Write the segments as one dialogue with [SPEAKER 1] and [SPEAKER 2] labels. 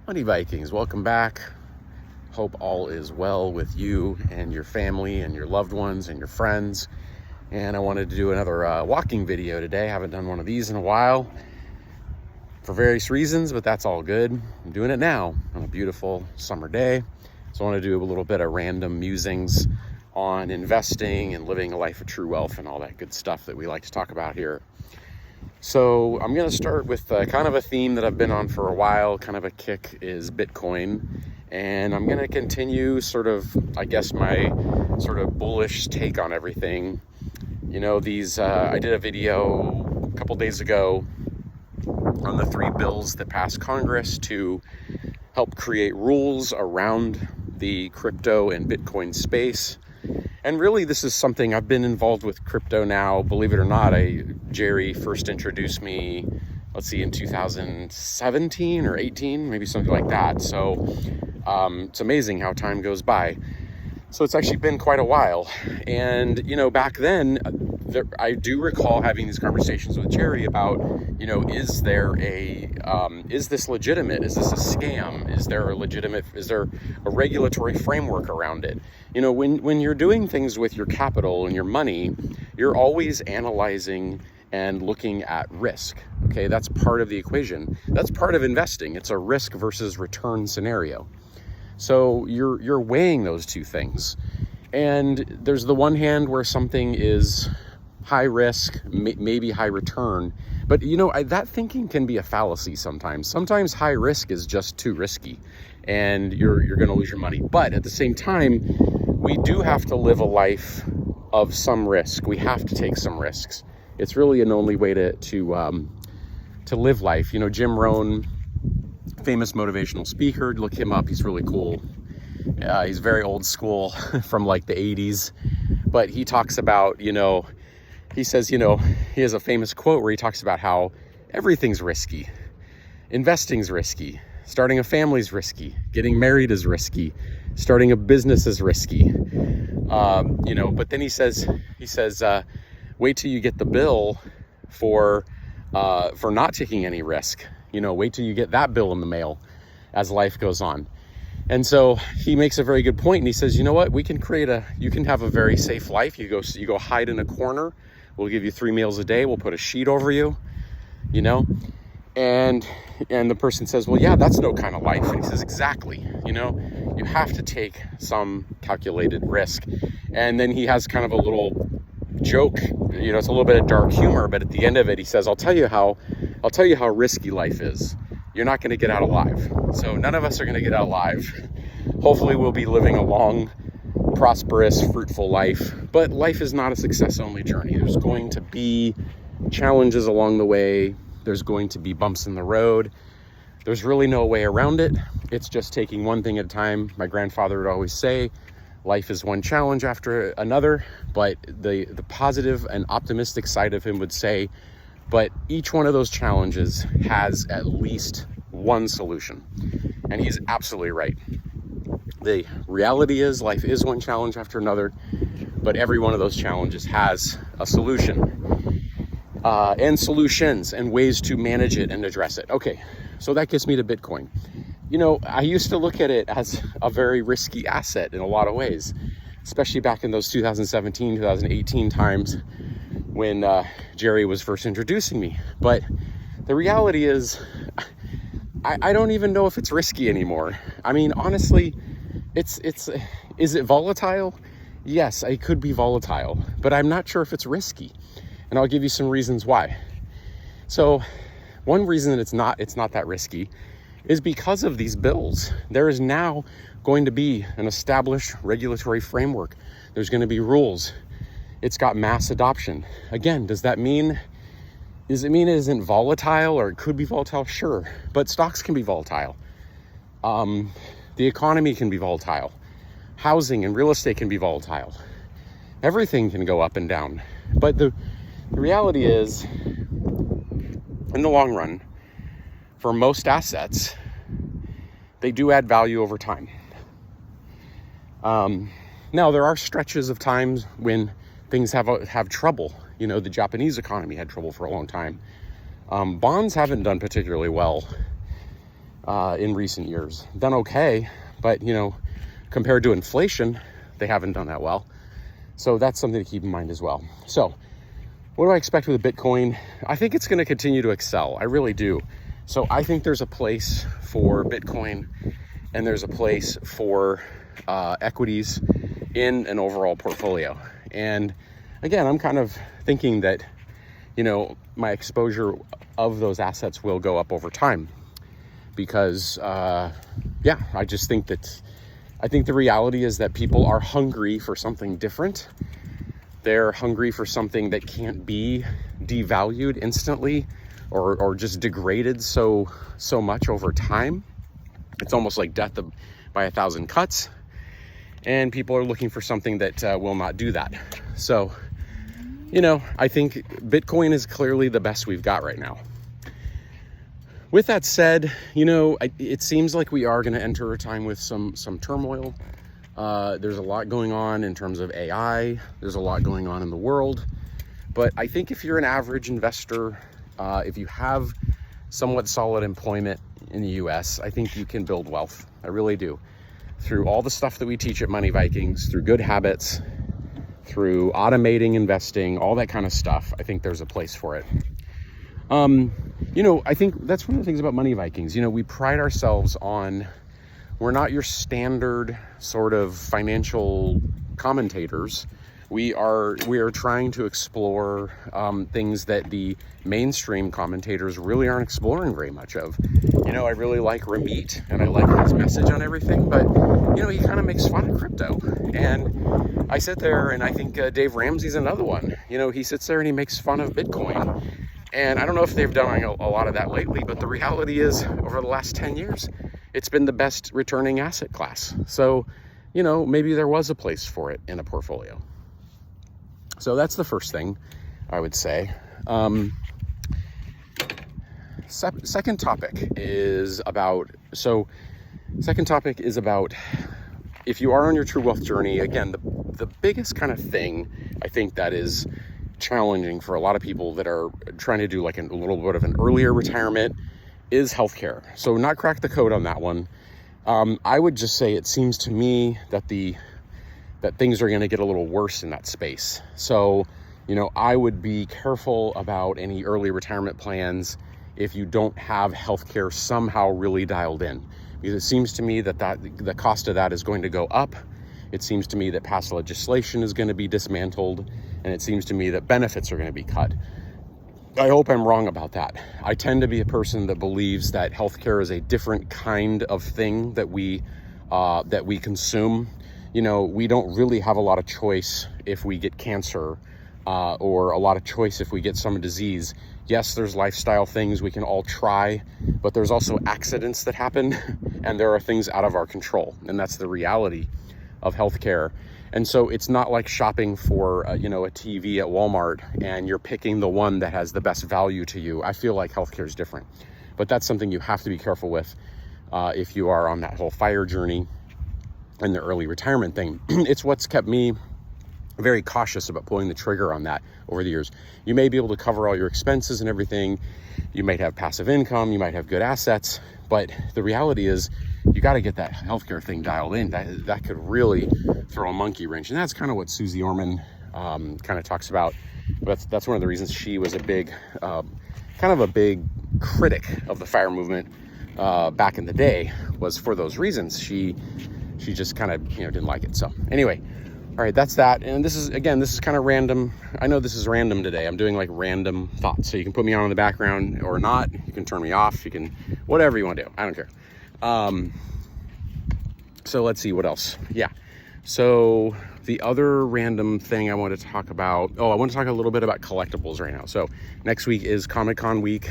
[SPEAKER 1] Money Vikings, welcome back. Hope all is well with you and your family and your loved ones and your friends. And I wanted to do another walking video today. I haven't done one of these in a while for various reasons, but that's all good. I'm doing it now on a beautiful summer day. So I want to do a little bit of random musings on investing and living a life of true wealth and all that good stuff that we like to talk about here. So I'm going to start with kind of a theme that I've been on for a while. Kind of a kick is Bitcoin. And I'm going to continue sort of, I guess, my sort of bullish take on everything. You know, I did a video a couple days ago on the 3 bills that passed Congress to help create rules around the crypto and Bitcoin space. And really, this is something I've been involved with crypto now, believe it or not. Jerry first introduced me, in 2017 or 18, maybe something like that. So it's amazing how time goes by. So it's actually been quite a while. And, back then, I do recall having these conversations with Jerry about, is this legitimate? Is this a scam? Is there a regulatory framework around it? When you're doing things with your capital and your money, you're always analyzing and looking at risk. Okay, that's part of the equation. That's part of investing. It's a risk versus return scenario. So you're weighing those two things. And there's the one hand where something is high risk, maybe high return. But that thinking can be a fallacy sometimes. Sometimes high risk is just too risky and you're going to lose your money. But at the same time, we do have to live a life of some risk. We have to take some risks. It's really an only way to live life. Jim Rohn, famous motivational speaker, look him up. He's really cool. He's very old school from like the 80s. But he talks about, he says, he has a famous quote where he talks about how everything's risky. Investing's risky. Starting a family's risky. Getting married is risky. Starting a business is risky. But then he says, wait till you get the bill for not taking any risk. Wait till you get that bill in the mail as life goes on. And so he makes a very good point, and he says, you know what, you can have a very safe life. You go hide in a corner. We'll give you 3 meals a day. We'll put a sheet over you, and the person says, well, yeah, that's no kind of life. And he says, exactly. You have to take some calculated risk. And then he has kind of a little joke, it's a little bit of dark humor, but at the end of it, he says, I'll tell you how risky life is. You're not going to get out alive. So none of us are going to get out alive. Hopefully we'll be living a long, prosperous, fruitful life, but life is not a success-only journey. There's going to be challenges along the way. There's going to be bumps in the road. There's really no way around it. It's just taking one thing at a time. My grandfather would always say, life is one challenge after another, but the positive and optimistic side of him would say, but each one of those challenges has at least one solution. And he's absolutely right. The reality is life is one challenge after another, but every one of those challenges has a solution and solutions and ways to manage it and address it. Okay, so that gets me to Bitcoin. I used to look at it as a very risky asset in a lot of ways, especially back in those 2017, 2018 times when Jerry was first introducing me. But the reality is, I don't even know if it's risky anymore. I mean, honestly, is it volatile? Yes, it could be volatile, but I'm not sure if it's risky. And I'll give you some reasons why. So one reason that it's not that risky is because of these bills. There is now going to be an established regulatory framework. There's going to be rules. It's got mass adoption. Again, does it mean it isn't volatile, or it could be volatile? Sure, but stocks can be volatile. The economy can be volatile. Housing and real estate can be volatile. Everything can go up and down. But the reality is, in the long run, for most assets, they do add value over time. Now, there are stretches of times when things have trouble. The Japanese economy had trouble for a long time. Bonds haven't done particularly well in recent years. Done okay, but compared to inflation, they haven't done that well. So that's something to keep in mind as well. So what do I expect with Bitcoin? I think it's going to continue to excel. I really do. So I think there's a place for Bitcoin and there's a place for equities in an overall portfolio. And again, I'm kind of thinking that, my exposure of those assets will go up over time because, I think the reality is that people are hungry for something different. They're hungry for something that can't be devalued instantly or just degraded so much over time. It's almost like death by 1,000 cuts. And people are looking for something that will not do that. So, I think Bitcoin is clearly the best we've got right now. With that said, it seems like we are going to enter a time with some turmoil. There's a lot going on in terms of AI. There's a lot going on in the world. But I think if you're an average investor, if you have somewhat solid employment in the US, I think you can build wealth. I really do. Through all the stuff that we teach at Money Vikings, through good habits, through automating investing, all that kind of stuff, I think there's a place for it. I think that's one of the things about Money Vikings. We pride ourselves on, we're not your standard sort of financial commentators. We are trying to explore things that the mainstream commentators really aren't exploring very much of. I really like Ramit and I like his message on everything, but he kind of makes fun of crypto. And I sit there and I think Dave Ramsey's another one. He sits there and he makes fun of Bitcoin. And I don't know if they've done a lot of that lately, but the reality is over the last 10 years, it's been the best returning asset class. So, maybe there was a place for it in a portfolio. So that's the first thing I would say. Second topic is about if you are on your true wealth journey, again, the biggest kind of thing I think that is challenging for a lot of people that are trying to do like a little bit of an earlier retirement is healthcare. So not crack the code on that one. I would just say it seems to me that things are going to get a little worse in that space. So, I would be careful about any early retirement plans if you don't have healthcare somehow really dialed in, because it seems to me that the cost of that is going to go up. It seems to me that past legislation is going to be dismantled, and it seems to me that benefits are going to be cut. I hope I'm wrong about that. I tend to be a person that believes that healthcare is a different kind of thing that we consume. We don't really have a lot of choice if we get cancer or a lot of choice if we get some disease. Yes, there's lifestyle things we can all try, but there's also accidents that happen and there are things out of our control. And that's the reality of healthcare. And so it's not like shopping for, a TV at Walmart and you're picking the one that has the best value to you. I feel like healthcare is different, but that's something you have to be careful with if you are on that whole FIRE journey and the early retirement thing. It's what's kept me very cautious about pulling the trigger on that over the years. You may be able to cover all your expenses and everything. You might have passive income, you might have good assets, but the reality is you got to get that healthcare thing dialed in. That could really throw a monkey wrench. And that's kind of what Susie Orman kind of talks about. That's one of the reasons she was a big critic of the FIRE movement back in the day, was for those reasons. She just kind of didn't like it. So anyway, all right, that's that. And this is kind of random. I know this is random today. I'm doing like random thoughts. So you can put me on in the background or not. You can turn me off. You can, whatever you want to do. I don't care. So let's see what else. Yeah. So the other random thing I want to talk about, I want to talk a little bit about collectibles right now. So next week is Comic-Con week,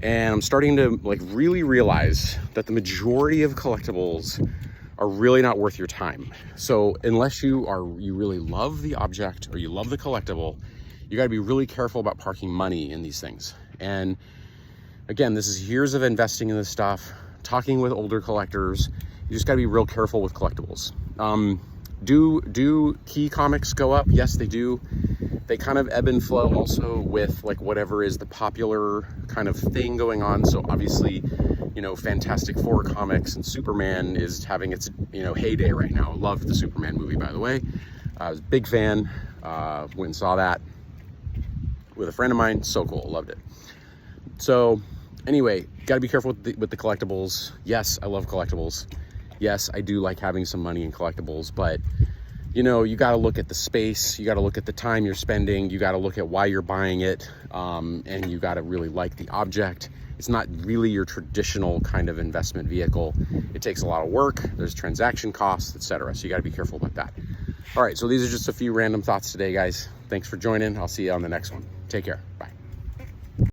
[SPEAKER 1] and I'm starting to really realize that the majority of collectibles are really not worth your time. So unless you really love the object or you love the collectible, you got to be really careful about parking money in these things. And again, this is years of investing in this stuff, talking with older collectors. You just got to be real careful with collectibles. Do key comics go up? Yes, they do. They kind of ebb and flow also with whatever is the popular kind of thing going on. So obviously you know, Fantastic Four comics, and Superman is having its, you know, heyday right now. I loved the Superman movie, by the way. I was a big fan. Went and saw that with a friend of mine. So cool, loved it. So anyway, got to be careful with the collectibles. Yes, I love collectibles. Yes, I do like having some money in collectibles, but you know, you got to look at the space, you got to look at the time you're spending, you got to look at why you're buying it, and you got to really like the object. It's not really your traditional kind of investment vehicle. It takes a lot of work, there's transaction costs, etc. So you got to be careful about that. All right, so these are just a few random thoughts today, guys. Thanks for joining. I'll see you on the next one. Take care.